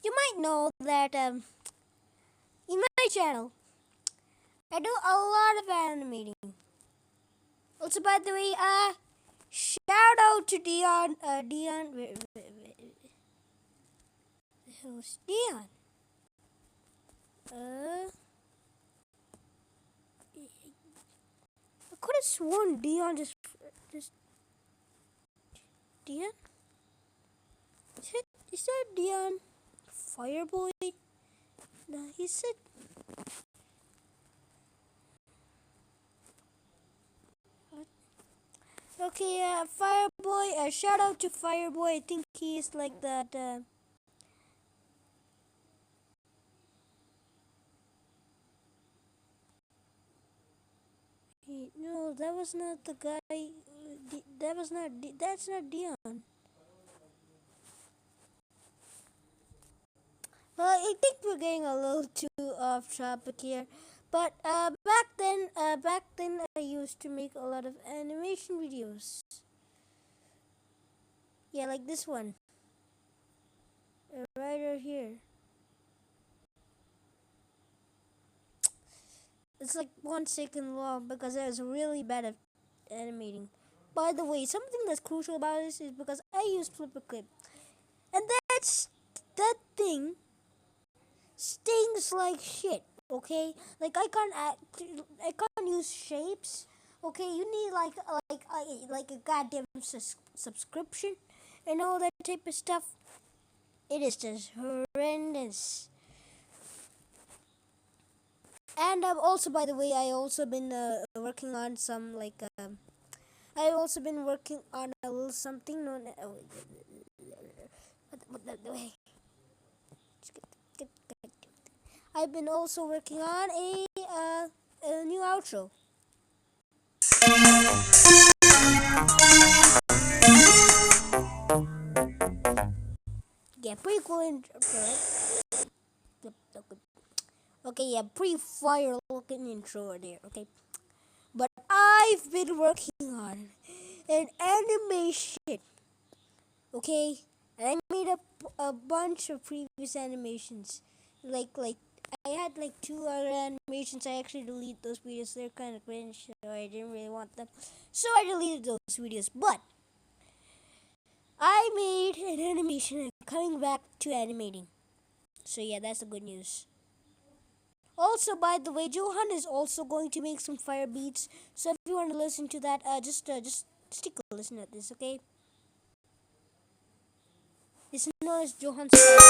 you might know that in my channel, I do a lot of animating. Also, by the way, shout out to Dion. Who's Dion? I could have sworn Dion just Dion. Is that Dion? Fireboy? No, he said. Okay, Fireboy. Shout out to Fireboy. I think he is like that. No, that was not the guy. That was not. That's not Dion. Well, I think we're getting a little too off topic here. But back then, I used to make a lot of animation videos. Yeah, like this one, right over here. It's like 1 second long because I was really bad at animating. By the way, something that's crucial about this is because I use flipaclip, and that thing stings like shit. Okay, like I can't use shapes. Okay, you need like a goddamn subscription and all that type of stuff. It is just horrendous. And also, by the way, I also been working on some I also been working on a little something known. Wait. I've been also working on a new outro. Yeah, pretty cool intro, right? Okay, yeah, pretty fire looking intro there. Okay, but I've been working on an animation. Okay, and I made a bunch of previous animations. Like I had like 2 other animations. I actually deleted those videos. They're kind of cringe, so I didn't really want them. So I deleted those videos. But I made an animation and coming back to animating. So yeah, that's the good news. Also, by the way, Johan is also going to make some fire beats. So if you want to listen to that, just stick a listen at this, okay? This is known as Johan's fire.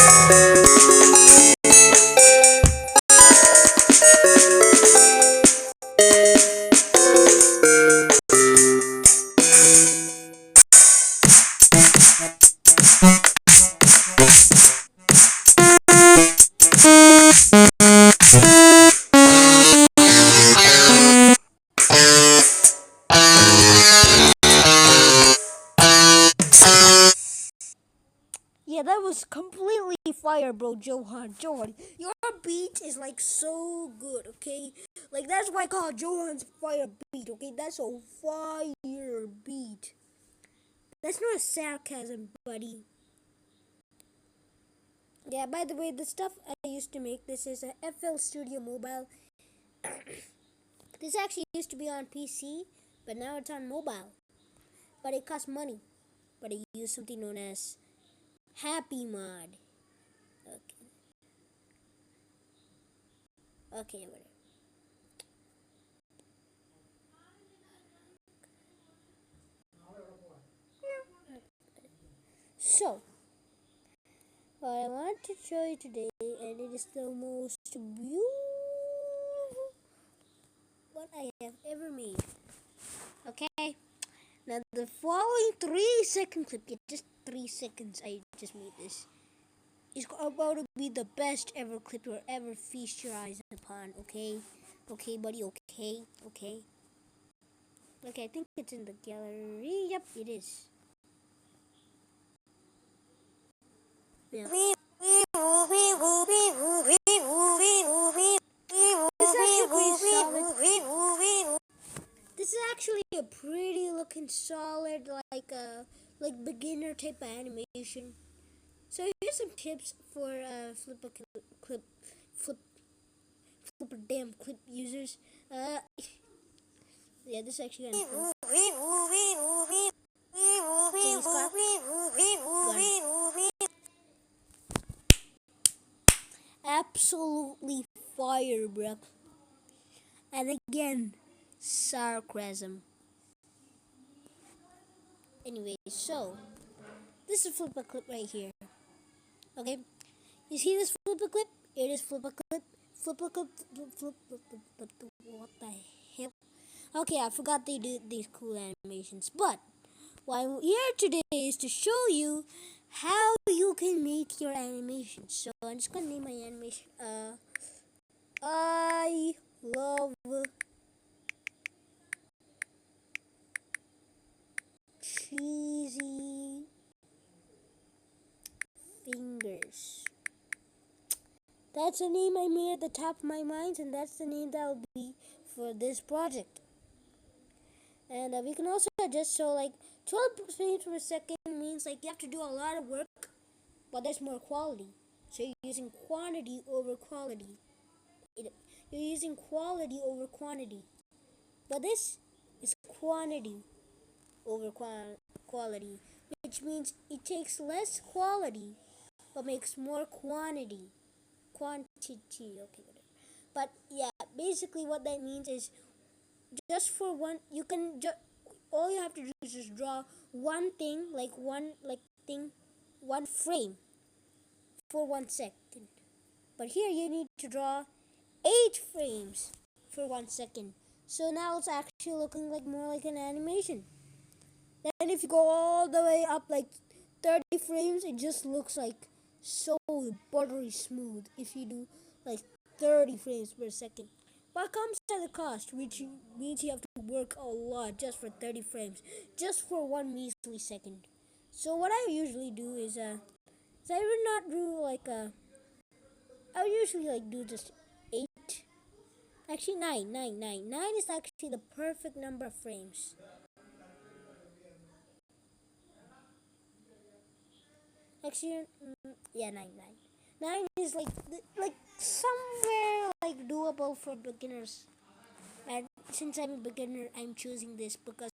Yeah, that was completely fire, bro, Johan. Johan, your beat is like so good, okay? Like that's why I call it Johan's fire beat, okay? That's a fire beat. That's not a sarcasm, buddy. Yeah, by the way, the stuff I used to make, this is a FL Studio Mobile. This actually used to be on PC, but now it's on mobile. But it costs money. But I use something known as Happy Mod. Okay. Okay, whatever. So, what I want to show you today, and it is the most beautiful what I have ever made. Okay? Now, the following 3 second clip, yeah, just 3 seconds, I just made this, is about to be the best ever clip you'll ever feast your eyes upon, okay? Okay, buddy, okay? Okay? Okay, I think it's in the gallery. Yep, it is. Yeah. This is actually a pretty looking solid, like beginner type of animation. So here's some tips for flipper damn clip users. Yeah, this is actually kind of fun. Absolutely fire, bro. And again, sarcasm. Anyway, so this is flipper clip right here. Okay, you see this flipper clip? It is flipper clip. Flipper clip. What the hell? Okay, I forgot they do these cool animations. But what I'm here today is to show you how you can make your animation. So I'm just gonna name my animation. I love cheesy fingers. That's the name I made at the top of my mind, and that's the name that will be for this project. And we can also adjust, so like 12 frames per second means like you have to do a lot of work, but there's more quality. So you're using quantity over quality. You're using quality over quantity. But this is quantity over quality, which means it takes less quality but makes more quantity. Quantity, okay, whatever. But yeah, basically what that means is just for one, you can all you have to do is just draw one thing, one frame for 1 second. But here you need to draw 8 frames for 1 second. So now it's actually looking like more like an animation. Then if you go all the way up like 30 frames, it just looks like so buttery smooth if you do like 30 frames per second. But it comes at a cost, which means you have to work a lot just for 30 frames, just for one measly second. So what I usually do is I would not do I would usually like do just 8, actually 9, 9, 9. 9 is actually the perfect number of frames. Actually, yeah, 9, 9. 9 is like somewhere like doable for beginners. And since I'm a beginner, I'm choosing this because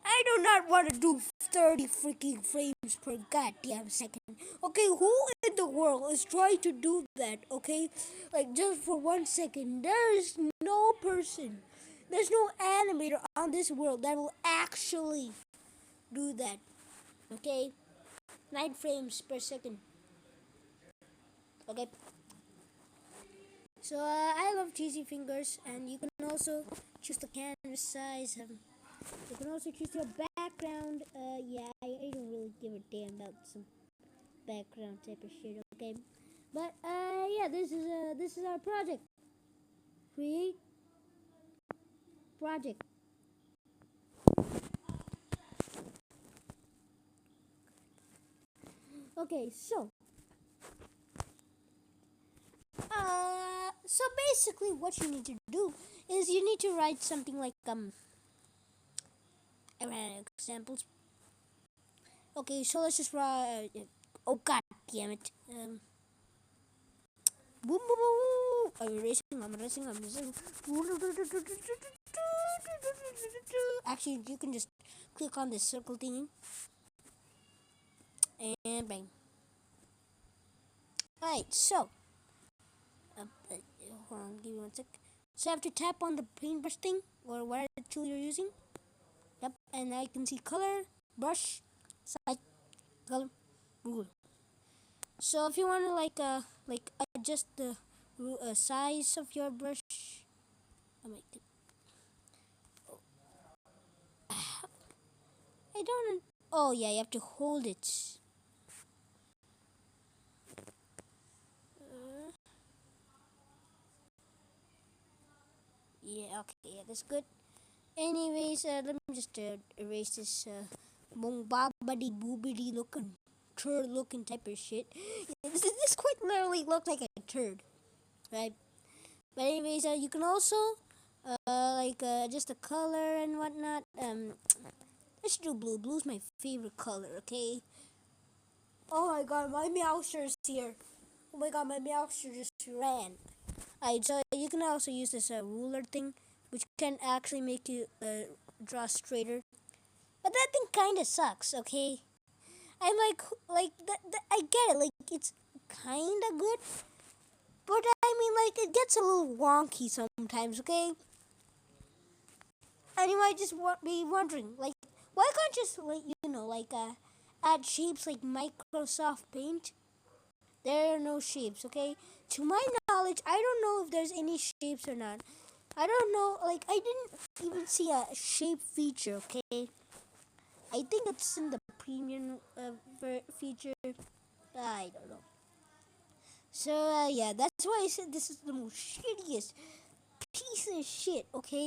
I do not want to do 30 freaking frames per goddamn second. Okay, who in the world is trying to do that? Okay, like just for 1 second. There is no person, there's no animator on this world that will actually do that. Okay, 9 frames per second. Okay. So I love cheesy fingers, and you can also choose the canvas size. You can also choose your background. Yeah, I don't really give a damn about some background type of shit. Okay, but yeah, this is our project. Create project. Okay, so basically, what you need to do is you need to write something like I ran examples. Okay, so let's just write. Oh god damn it. Boom, boom, boom. I'm racing. Actually, you can just click on this circle thingy and bang. Alright, so hold on, give me 1 sec. So I have to tap on the paintbrush thing or whatever tool you're using. Yep, and I can see color, brush, side, color, rule. So if you want to like adjust the size of your brush, I might. I don't. Oh yeah, you have to hold it. Yeah, okay, yeah, that's good. Anyways, let me just erase this bong bobbity boobity looking turd looking type of shit. This quite literally looks like a turd, right? But anyways, you can also just the color and whatnot. Let's do blue. Blue's my favorite color. Okay. Oh my god, my Meowster is here. Oh my god, my Meowster just ran. Alright, so you can also use this ruler thing, which can actually make you draw straighter. But that thing kind of sucks, okay? I'm like I get it, like it's kind of good, but I mean, like it gets a little wonky sometimes, okay? And you might just be wondering, like, why can't just like add shapes like Microsoft Paint? There are no shapes, okay? To my knowledge, I don't know if there's any shapes or not. I don't know, like I didn't even see a shape feature, okay? I think it's in the premium feature. I don't know. So yeah, that's why I said this is the most shittiest piece of shit, okay?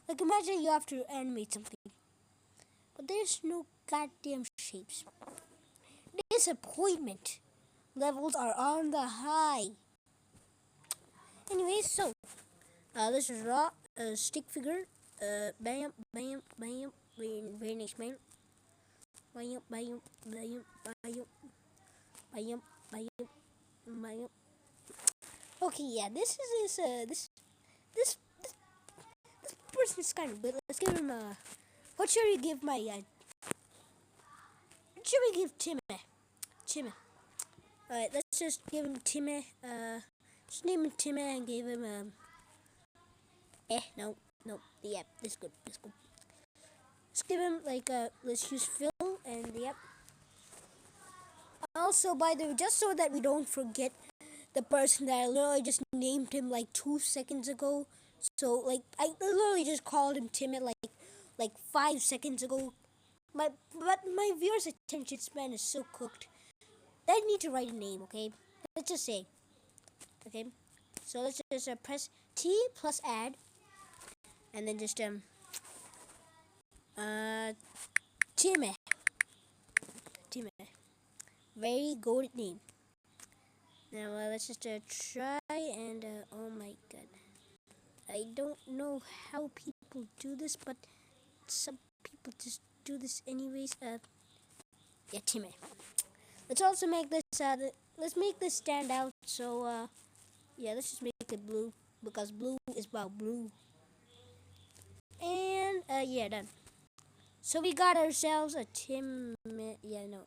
Like imagine you have to animate something, but there's no goddamn shapes. Disappointment levels are on the high. Anyway, so let's draw a stick figure. Bam, bam, bam. Very nice, man. Bam, bam, bam, bam, bam, bam, bam. Okay, yeah, this person's kind of good. Let's give him a. What should we give my? What should we give Timmy? Timmy. Alright, let's just give him Timmy. Just name him Timmy and give him no, no. Yep, this good. This good. Let's give him like let's use Phil and yep. Also, by the way, just so that we don't forget the person that I literally just named him like 2 seconds ago. So like I literally just called him Timmy like 5 seconds ago. But my viewers' attention span is so cooked. They need to write a name, okay? Let's just say, okay. So let's just press T plus add, and then just Timmy. Timmy. Very good name. Now let's just try and oh my god, I don't know how people do this, but some people just do this anyways. Yeah, Timmy. Let's also make this. Let's make this stand out. So yeah, let's just make it blue because blue is about blue. And yeah, done. So we got ourselves a Tim. Yeah, no.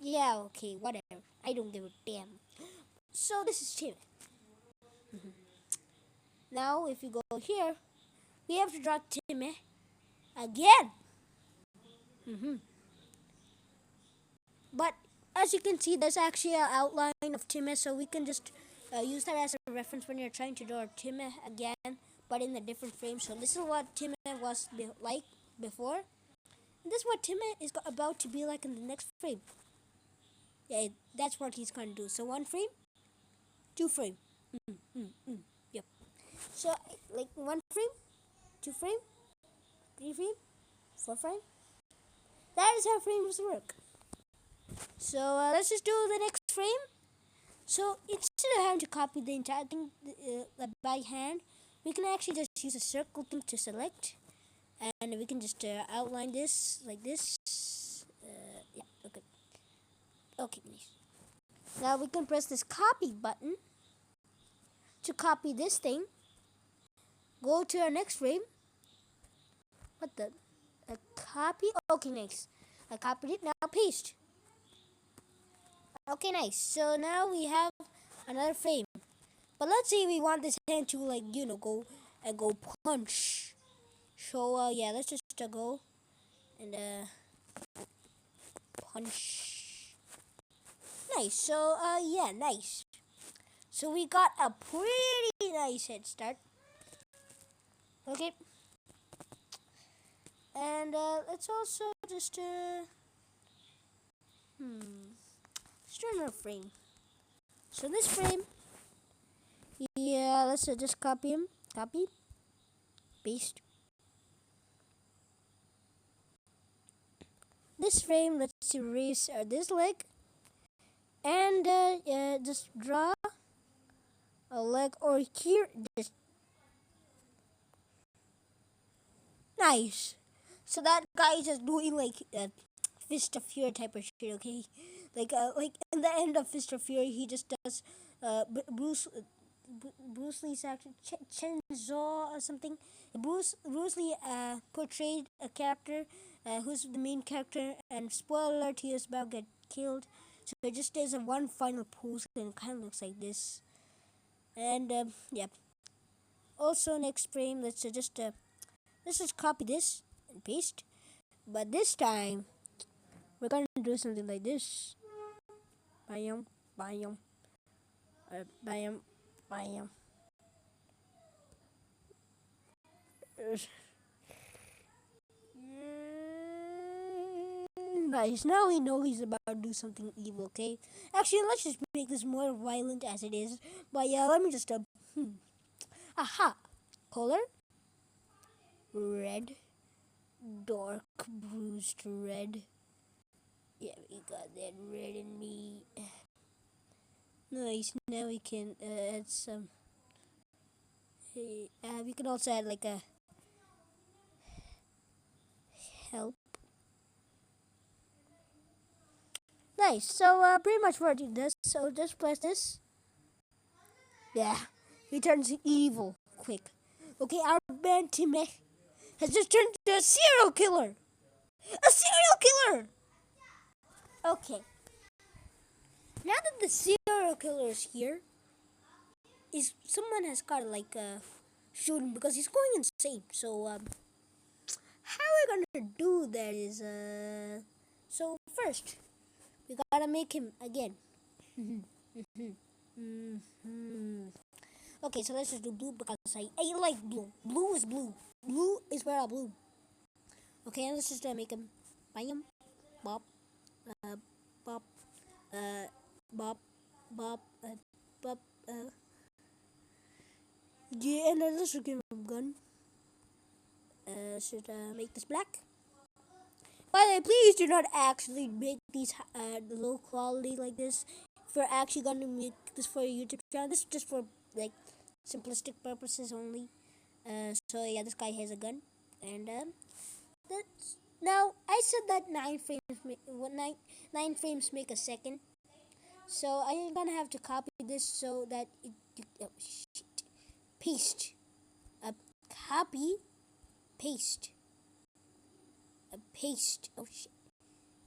Yeah, okay, whatever. I don't give a damn. So this is Tim. Now, if you go here, we have to draw Timmy again. But as you can see, there's actually an outline of Timmy, so we can just use that as a reference when you're trying to draw Timmy again, but in a different frame. So this is what Timmy was like before. And this is what Timmy is about to be like in the next frame. Yeah, that's what he's going to do. So 1 frame, 2 frame. Yep. So like 1 frame, 2 frame, 3 frame, 4 frame. That is how frames work. So let's just do the next frame. So instead of having to copy the entire thing by hand, we can actually just use a circle thing to select, and we can just outline this like this. Yeah, okay. Okay, nice. Now we can press this copy button to copy this thing. Go to our next frame. What the? A copy? Okay, nice. I copied it. Now paste. Okay, nice. So now we have another frame. But let's say we want this hand to like, go punch. So yeah, let's just go and punch. Nice. So yeah, nice. So we got a pretty nice head start. Okay. And let's also just let's do another frame. So this frame, yeah, let's just copy him. Copy, paste. This frame, let's erase this leg, and just draw a leg or here. Just nice. So that guy is just doing like Fist of Fury type of shit. Okay, like in the end of Fist of Fury, he just does Bruce Lee's actor Chenzo or something. Bruce Lee portrayed a character who's the main character, and spoiler alert, he is about to get killed. So it just does a one final pose, and it kind of looks like this. And yeah. Also, next frame, let's just copy this and paste. But this time, we're gonna do something like this. Bam, bam, bam, bam. Nice. Now we know he's about to do something evil. Okay. Actually, let's just make this more violent as it is. But yeah, let me just aha. Color red, dark bruised red. Yeah, we got that red in me. Nice. Now we can add some. We can also add like a help. Nice. So pretty much we're doing this. So just press this. Yeah, he turns evil quick. Okay, our man Timmy has just turned into a serial killer. A serial killer. Okay. Now that the serial killer is here, someone has got to like shoot him because he's going insane. So how we're gonna do that is so first we gotta make him again. Okay, so let's just do blue because I like blue. Blue is blue. Blue is where I blue. Okay, and let's just make him bam, bop, bop, bop, bop, bop. Yeah, and then let's just give him a gun. Should make this black. By the way, please do not actually make these low quality like this. If you're actually gonna make this for your YouTube channel, this is just for like simplistic purposes only. So yeah, this guy has a gun, and that's now I said that 9 frames make a second. So I'm gonna have to copy this so that oh shit, paste, copy, paste. Paste. Oh shit.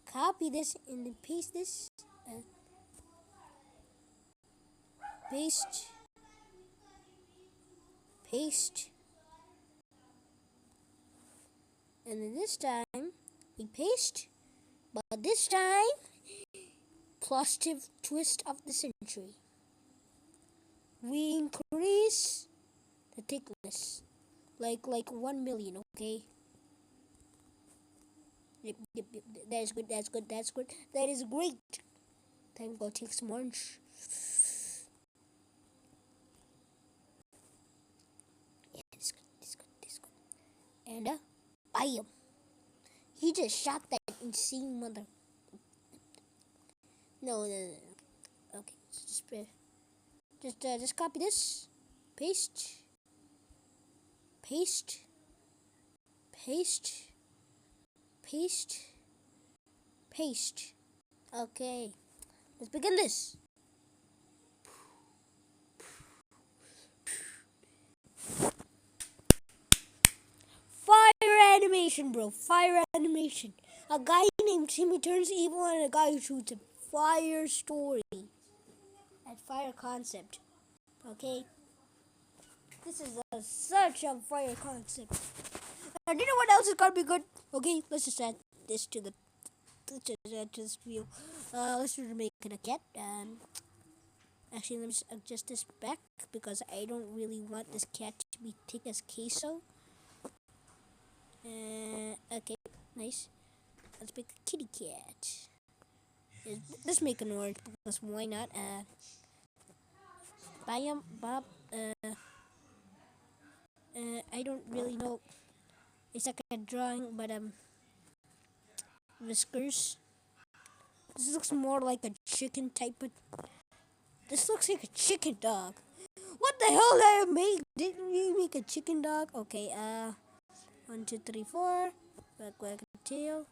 Copy this and then paste this. Paste. Paste. And then this time we paste. But this time, positive twist of the century. We increase the thickness. Like 1 million, okay? Yep. That is good. That is great. Time to go take some lunch. Yeah, this good. And bam! He just shot that insane mother. No. Okay, so just copy this, paste. Okay, let's begin this. Fire animation, bro. Fire animation. A guy named Timmy turns evil and a guy who shoots him. Fire story. And fire concept. Okay? This is such a fire concept. And you know what else is gonna be good? Okay, let's just add this to the this view. Let's just make it a cat. Actually, let me just adjust this back because I don't really want this cat to be thick as queso. Okay, nice. Let's make a kitty cat. Let's make an orange because why not? Bam, Bob. I don't really know. It's like a drawing, but whiskers. This looks more like a chicken type of. This looks like a chicken dog. What the hell did I make? Did we make a chicken dog? Okay, 1, 2, 3, 4. Back tail.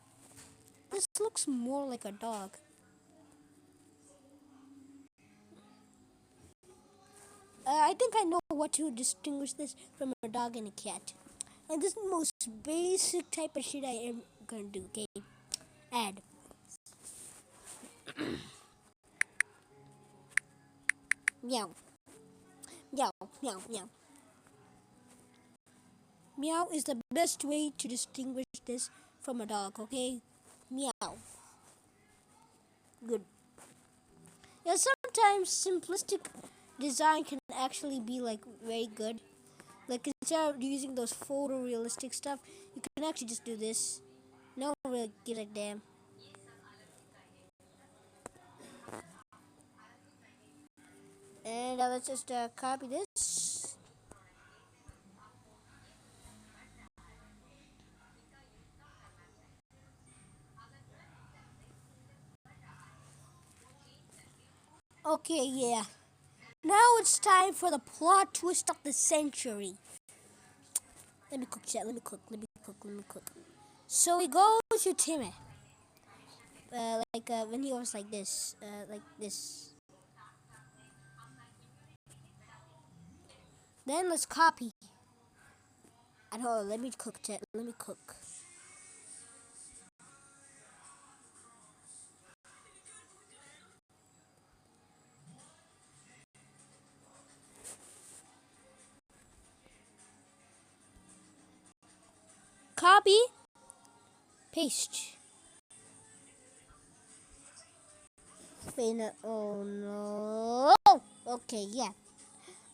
This looks more like a dog. I think I know what to distinguish this from a dog and a cat. And this is the most basic type of shit I am gonna do, okay? Add. Meow. Meow. Meow. Meow. Meow is the best way to distinguish this from a dog, okay? Meow. Good. Yeah, sometimes simplistic design can actually be like very good. Like instead of using those photorealistic stuff, you can actually just do this. No one really gives a damn. And let's just copy this. Okay, yeah. Now it's time for the plot twist of the century. Let me cook, chat. Let me cook. Let me cook. Let me cook. So we go to Timmy. When he was like this. Like this. Then let's copy. And hold on, let me cook, chat. Let me cook. Copy. Paste. Wait, no, oh no. Okay, yeah.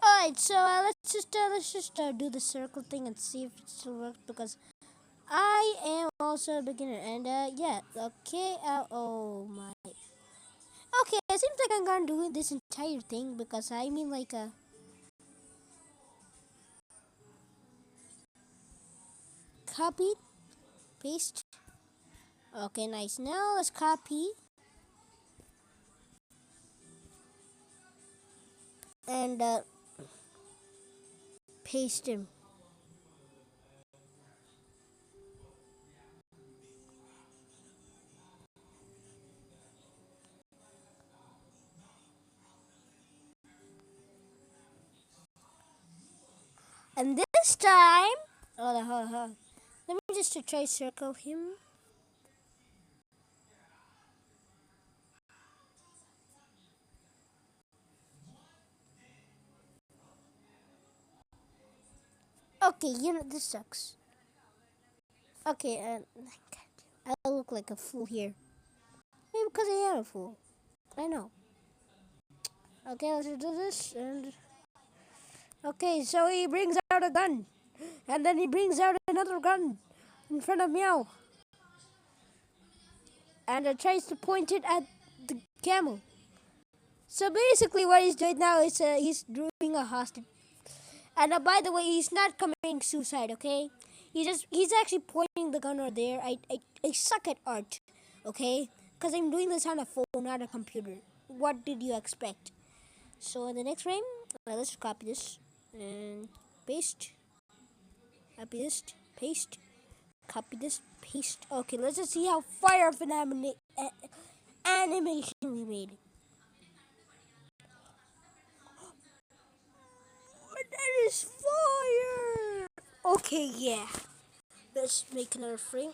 Alright, so let's just do the circle thing and see if it still works because I am also a beginner and yeah, okay, oh my. Okay, it seems like I'm gonna do this entire thing because I mean like copy, paste. Okay, nice. Now let's copy and paste him. And this time, hold on. Let me just try circle him. Okay, you know this sucks. Okay, I look like a fool here. Maybe because I am a fool. I know. Okay, let's do this and okay, so he brings out a gun, and then he brings out another gun in front of Meow, and tries to point it at the camel. So basically, what he's doing now is he's doing a hostage. And by the way, he's not committing suicide. Okay, he's actually pointing the gun right there. I suck at art. Okay, because I'm doing this on a phone, not a computer. What did you expect? So in the next frame, let's copy this and paste. Copy this, paste. Copy this, paste. Okay, let's just see how fire of an animation we made. That is fire! Okay, yeah. Let's make another frame.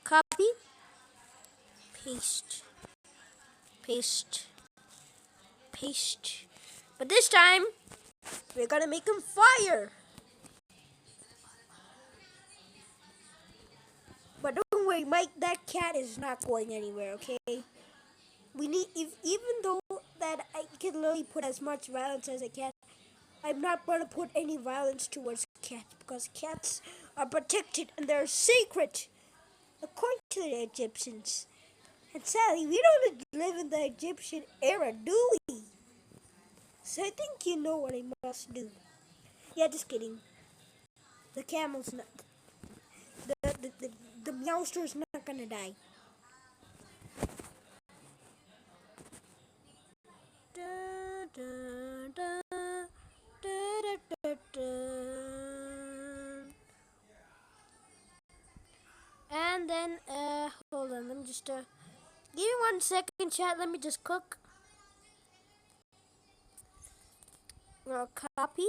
Copy, paste, paste, paste. But this time, we're gonna make him fire. But don't worry, Mike, that cat is not going anywhere, okay? We need, even though that I can literally put as much violence as I can, I'm not going to put any violence towards cats because cats are protected and they're sacred, according to the Egyptians. And sadly, we don't live in the Egyptian era, do we? So I think you know what I must do. Yeah, just kidding. The camel's not. The meowster's not gonna die. Da, da, da, da, da, da, da. And then, hold on, let me just give me 1 second, chat. Let me just cook. Copy,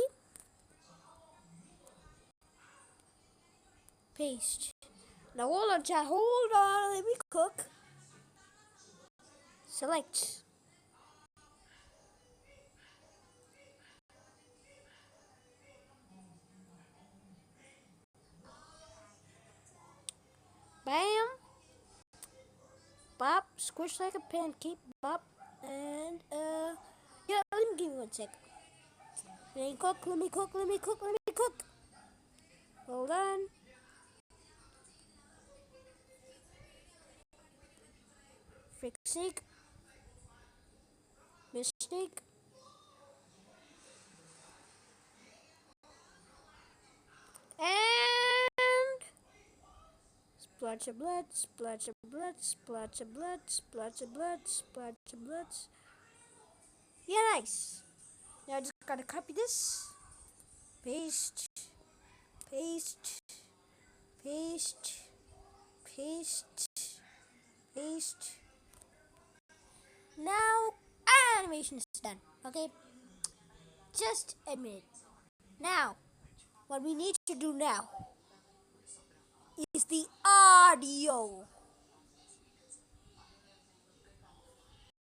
paste. Now hold on, chat. Hold on. Let me cook. Select. Bam. Bop. Squish like a pancake. Bop. And yeah. Let me give you 1 second. Let me cook. Let me cook. Let me cook. Let me cook. Hold on. Frick sake. Mistake. And splash of blood, splash of blood, splash of blood, splash of blood, splash of blood. Yeah, nice. Now I just gotta copy this. Paste, paste, paste, paste, paste. Now animation is done. Okay, just admit it. Now, what we need to do now is the audio.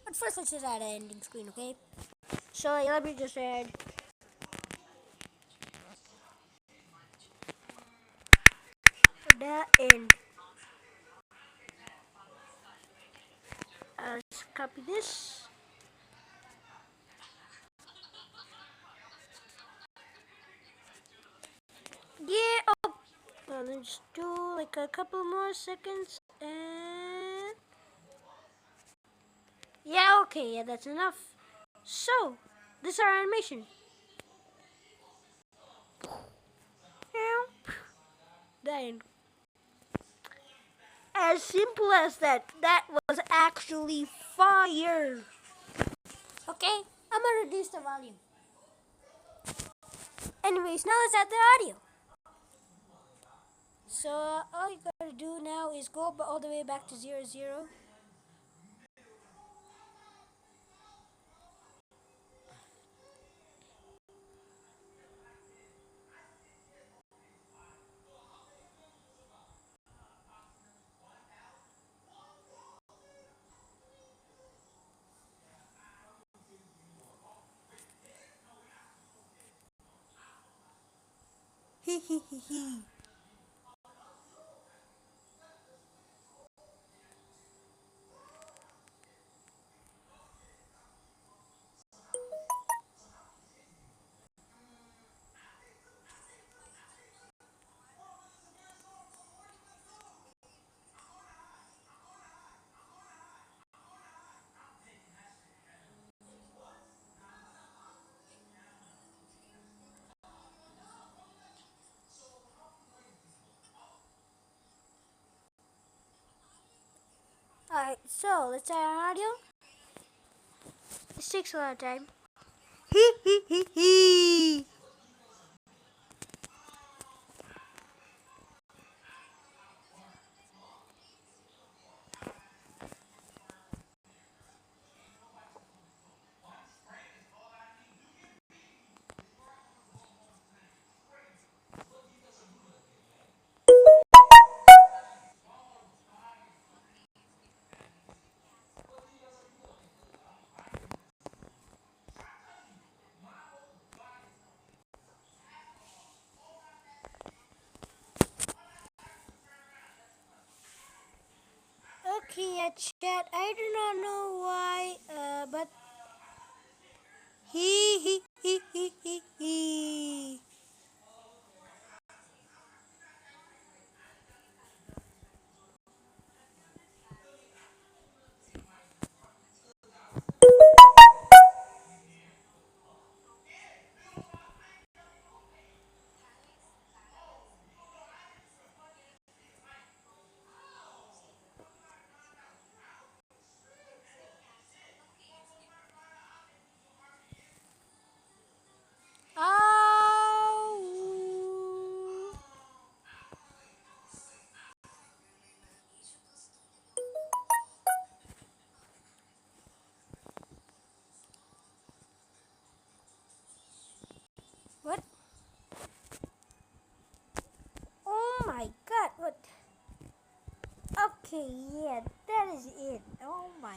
But first, let's just add an ending screen, okay? So let me just add the end. Let's copy this. Yeah, oh, let's do like a couple more seconds and yeah, okay, yeah, that's enough. So, this is our animation. The end. As simple as that. That was actually fire. Okay, I'm gonna reduce the volume. Anyways, now let's add the audio. So all you gotta do now is go all the way back to 00. Hee hee hee hee. Alright, so let's add our audio. This takes a lot of time. Hee hee hee hee. Okay, chat. I do not know why, but hee hee hee hee hee hee. Okay, yeah, that is it. Oh my.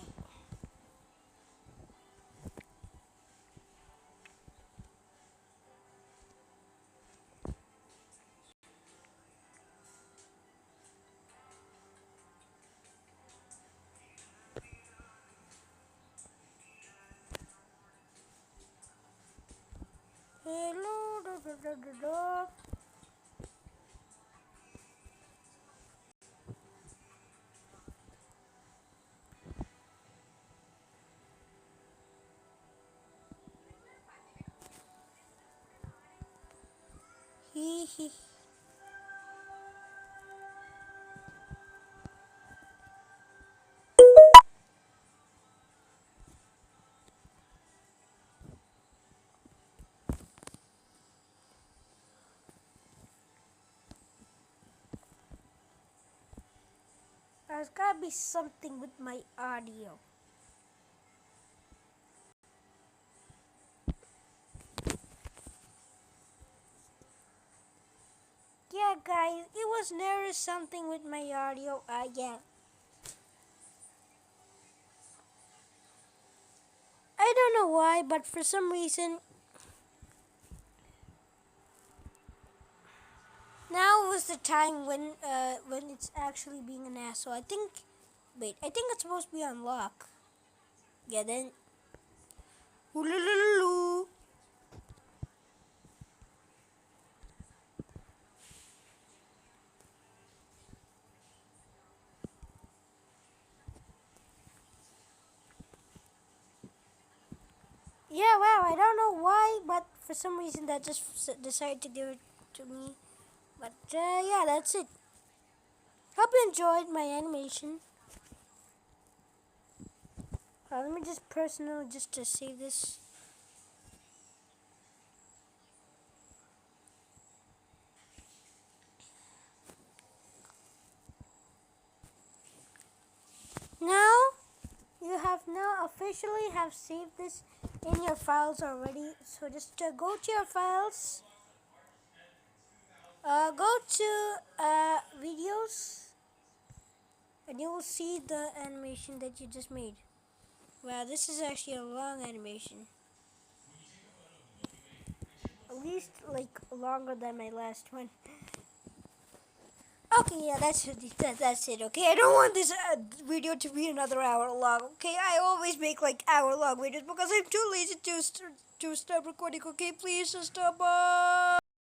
Hello, da, da, da, da, da. Hee hee. There's gotta be something with my audio. Yeah, guys, it was never something with my audio. Yeah. I don't know why, but for some reason, now was the time when it's actually being an asshole. I think. Wait, I think it's supposed to be on lock. Yeah, then. Ooh-loo-loo-loo-loo. Yeah, wow, I don't know why, but for some reason that just decided to give it to me. But yeah, that's it. Hope you enjoyed my animation. Let me just personally just to save this. Now you have now officially have saved this in your files already. So just go to your files. Go to videos, and you will see the animation that you just made. Wow, this is actually a long animation. At least like longer than my last one. Okay, yeah, that's it. That's it. Okay, I don't want this video to be another hour long. Okay, I always make like hour long videos because I'm too lazy to stop recording. Okay, please just stop.